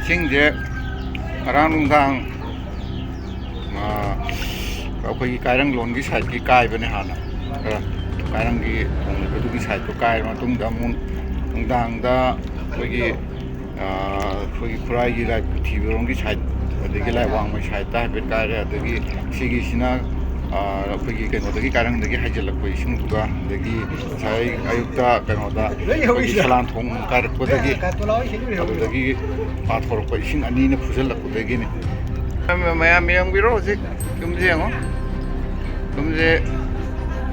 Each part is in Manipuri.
이싱제 아랑농당 ꯑꯩꯈꯣꯏꯒꯤ ꯀꯥꯏꯔꯪꯂꯣꯟꯒꯤ ꯁꯥꯏꯠꯀꯤ ꯀꯥꯏꯕꯅꯦ ꯍꯥꯟꯅ ꯀꯥꯏꯔꯪꯒꯤ ꯑꯗꯨꯒꯤ ꯁꯥꯏꯠꯇꯣ ꯀꯥꯏꯔ ꯃꯇꯨꯡꯗ ꯑꯃꯨꯛ ꯅꯨꯡꯗꯥꯡꯗ ꯑꯩꯈꯣꯏꯒꯤ ꯈꯨꯔꯥꯏꯒꯤ ꯂꯥꯏ ꯄꯨꯊꯤꯕꯔꯣꯝꯒꯤ ꯁꯥꯏꯠ ꯑꯗꯒꯤ ꯂꯥꯏ ꯋꯥꯡꯃꯩ ꯁꯥꯏꯠꯇ ꯍꯥꯏꯐꯦꯠ ꯀꯥꯏꯔꯦ ꯑꯗꯒꯤ ꯁꯤꯒꯤꯁꯤꯅ ꯑꯩꯈꯣꯏꯒꯤ ꯀꯩꯅꯣꯗꯒꯤ ꯀꯥꯏꯔꯪꯗꯒꯤ ꯍꯥꯏꯖꯤꯜꯂꯛꯄ ꯏꯁꯤꯡꯗꯨꯒ ꯑꯗꯒꯤ ꯉꯁꯥꯏ ꯑꯌꯨꯛꯇ ꯀꯩꯅꯣꯗ ꯑꯩꯈꯣꯏꯒꯤ ꯁꯂꯥꯟꯊꯣꯡ ꯀꯥꯏꯔꯛꯄꯗꯒꯤ ꯑꯗꯨꯗꯒꯤ ꯄꯥꯊꯣꯔꯛꯄ ꯏꯁꯤꯡ ꯑꯅꯤꯅ ꯐꯨꯖꯜꯂꯛꯄꯗꯒꯤꯅꯤ ꯃꯌꯥꯝ ꯌꯦꯡꯕꯤꯔꯣ ꯍꯧꯖꯤꯛ ꯌꯨꯝꯁꯦ ꯌꯦꯡꯉꯣ ꯌꯨꯝꯁꯦ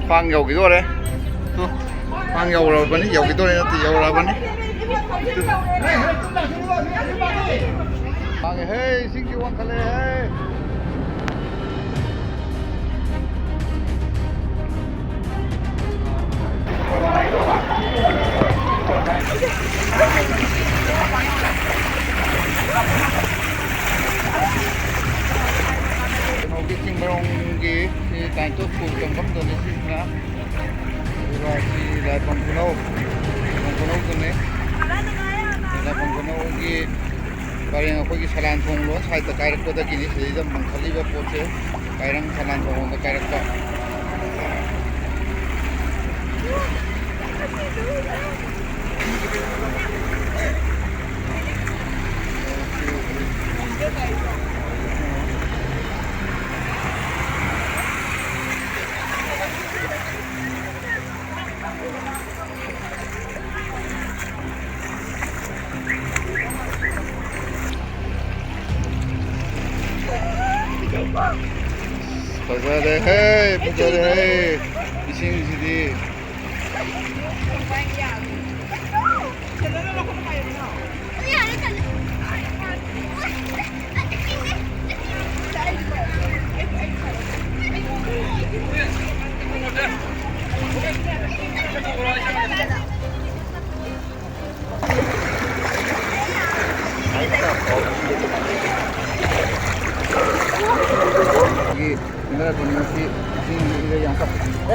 ꯈ꯭ꯋꯥꯡ ꯌꯧꯈꯤꯗꯣꯔꯦ ꯈ꯭ꯋꯥꯡ ꯌꯧꯔꯕꯅꯤ ꯌꯧꯈꯤꯗꯣꯔꯦ ꯅꯠꯇꯦ ꯌꯧꯔꯕꯅꯤ ꯍꯦ ꯏꯁꯤꯡꯁꯤ ꯋꯥꯡꯈꯠꯂꯛꯑꯦ ꯀꯩꯅꯣꯒꯤ ꯆꯤꯡꯃꯔꯣꯡꯒꯤ ꯁꯤ ꯇꯥꯏꯟꯇꯣꯞ ꯁ꯭ꯀꯨꯜ ꯇꯝꯐꯝꯗꯨꯅꯤ ꯁꯤꯁꯤꯅ ꯑꯗꯨꯒ ꯁꯤ ꯂꯥꯏꯐꯝ ꯈꯨꯅꯧꯗꯨꯅꯤ ꯂꯥꯏꯐꯝ ꯈꯨꯅꯧꯒꯤ ꯄꯔꯦꯡ ꯑꯩꯈꯣꯏꯒꯤ ꯁꯂꯥꯟꯊꯣꯡ ꯂꯣꯟ ꯁꯥꯏꯠꯇ ꯀꯥꯏꯔꯛꯄꯗꯒꯤꯅꯤ ꯁꯤꯗꯩꯗ ꯃꯨꯡꯈꯠꯂꯤꯕ ꯄꯣꯠꯁꯦ ꯀꯥꯏꯔꯪ ꯁꯂꯥꯟꯊꯣꯡ ꯂꯣꯝꯗ ꯀꯥꯏꯔꯛꯄ ꯐꯖꯔꯦꯍꯦ ꯐꯖꯔꯦꯍꯦ 이싱ꯁꯤꯗꯤ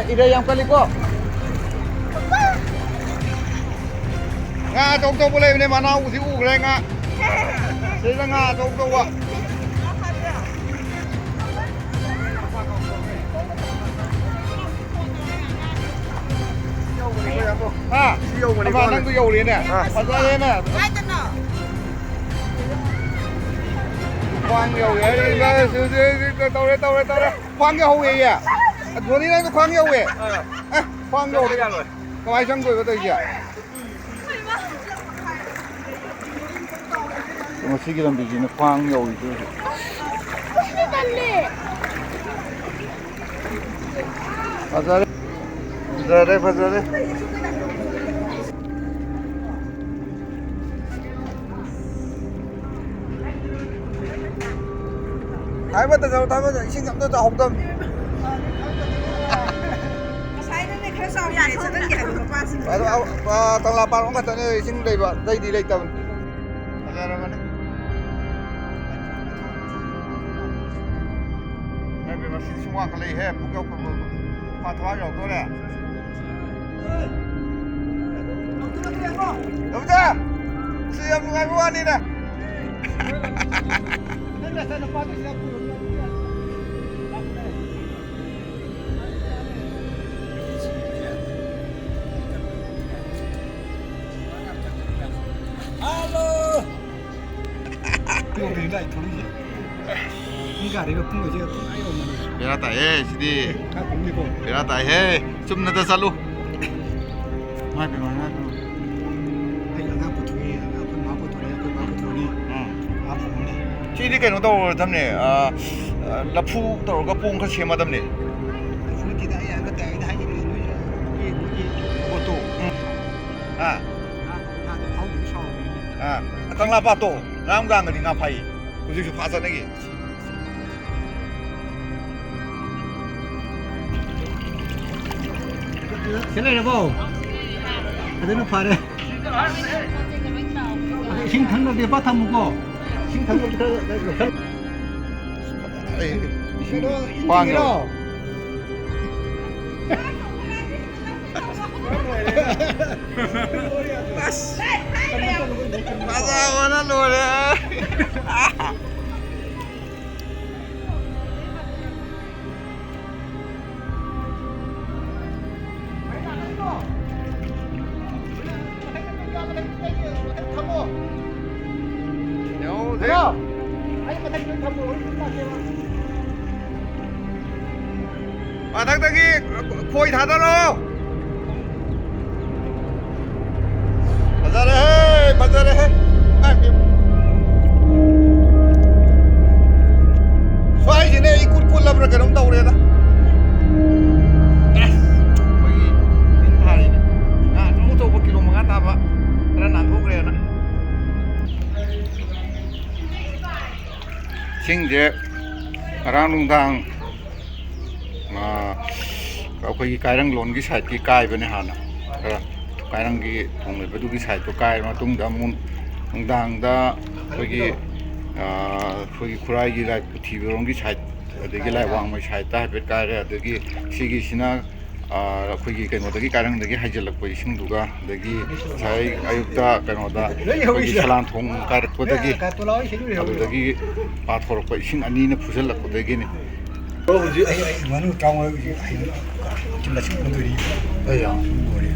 이래 양빨리고 nga trâu trâu lên này mà nào thì u này nga đây là nga trâu trâu ạ mà đang tôi dầu liền nè thật ra đây nè khoan dầu vậy tao đây khoan cái hậu gì à vừa đi đây nó khoan dầu vậy khoan dầu đấy có ai chẳng cười có tôi gì à 시기 덤비기는 광여우이죠. 바자래, 바자래. 다이버터 저 다이버터 신경도 저 홍담. tầng là bạn cũng phải tận đây xin đây đi đây tầm. 바자래 mà này. 중앙 갈래 해 북역 파트와 여도래 여보자 수염 누가 뭐하니네 Alo. Tôi đến lại thôi. Cả đấy không người chơi không ai ổn mà. 베라다 해 시디. Các cũng đi bộ. 베라다 해. 좀 나다 살로. 마이 베마 나. Hay là ngáp của tôi, ngáp con máu của tôi, con máu của tôi đi. Ngáp của tôi. 시디 cái nó đâu thầm nè. Là phu tàu cái pung cái xem mà thầm nè. Phu thì đã cái tay đã như cái Ô tô. À. Tháo đứng sau. À. Tăng là ba tổ. Ngang ngang cái ngáp phải. Cứ chỉ phá ra này kì. Cái này là bao? Cái nó phải đấy. Sinh thắng nó đi bắt thăm một sinh thắng nó khoang rồi. Masa mana lu ya? เดี๋ยว Hello. Ay, matagal ka mo. 바닥닥이 거의 다 달어. 바자래, 바자래. 수아이지네 이 꿀꿀라브라 그럼 다 오래다. 거기 인타리네. 아, 너무 더 먹기로 먹어 나봐. 그래 난 호그래나. 싱제 라운당 ꯑꯩꯈꯣꯏꯒꯤ ꯀꯥꯏꯔꯪꯂꯣꯟꯒꯤ ꯁꯥꯏꯠꯀꯤ ꯀꯥꯏꯕꯅꯦ ꯍꯥꯟꯅ ꯈꯔ ꯀꯥꯏꯔꯪꯒꯤ ꯊꯣꯡ ꯂꯩꯕꯗꯨꯒꯤ ꯁꯥꯏꯠꯇꯣ ꯀꯥꯏꯔ ꯃꯇꯨꯡꯗ ꯑꯃꯨꯛ ꯅꯨꯡꯗꯥꯡꯗ ꯑꯩꯈꯣꯏꯒꯤ ꯈꯨꯔꯥꯏꯒꯤ ꯂꯥꯏ ꯄꯨꯊꯤꯕꯔꯣꯝꯒꯤ ꯁꯥꯏꯠ ꯑꯗꯒꯤ ꯂꯥꯏ ꯋꯥꯡꯃꯩ ꯁꯥꯏꯠꯇ ꯍꯥꯏꯐꯦꯠ ꯀꯥꯏꯔꯦ ꯑꯗꯒꯤ ꯁꯤꯒꯤꯁꯤꯅ ꯑꯩꯈꯣꯏꯒꯤ ꯀꯩꯅꯣꯗꯒꯤ ꯀꯥꯏꯔꯪꯗꯒꯤ ꯍꯩꯖꯤꯜꯂꯛꯄ ꯏꯁꯤꯡꯗꯨꯒ ꯑꯗꯒꯤ ꯉꯁꯥꯏ ꯑꯌꯨꯛꯇ ꯀꯩꯅꯣꯗ ꯑꯩꯈꯣꯏꯒꯤ ꯁꯂꯥꯟꯊꯣꯡ ꯀꯥꯏꯔꯛꯄꯗꯒꯤ ꯑꯗꯨꯗꯒꯤ ꯄꯥꯊꯣꯔꯛꯄ ꯏꯁꯤꯡ ꯑꯅꯤꯅ ꯐꯨꯖꯜꯂꯛꯄꯗꯒꯤꯅꯤ. Ay, manu tama ay kimla sing manduri. Ay, ngori.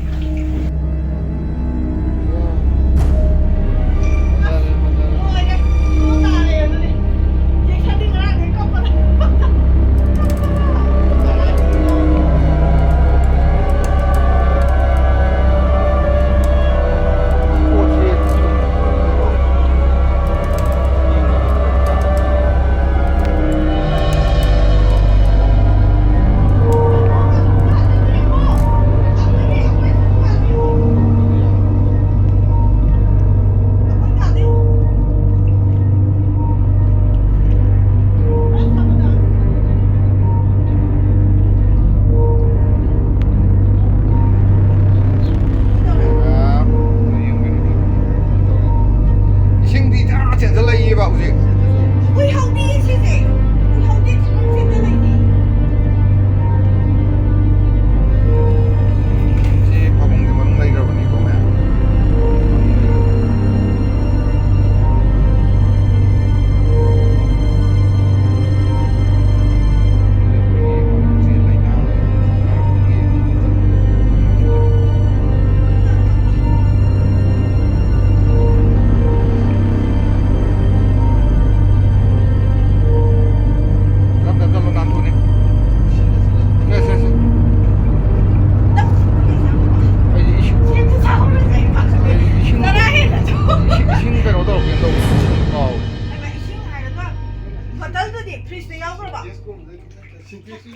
신택시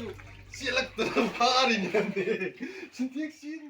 찔렀더라 파리냐는데 신택시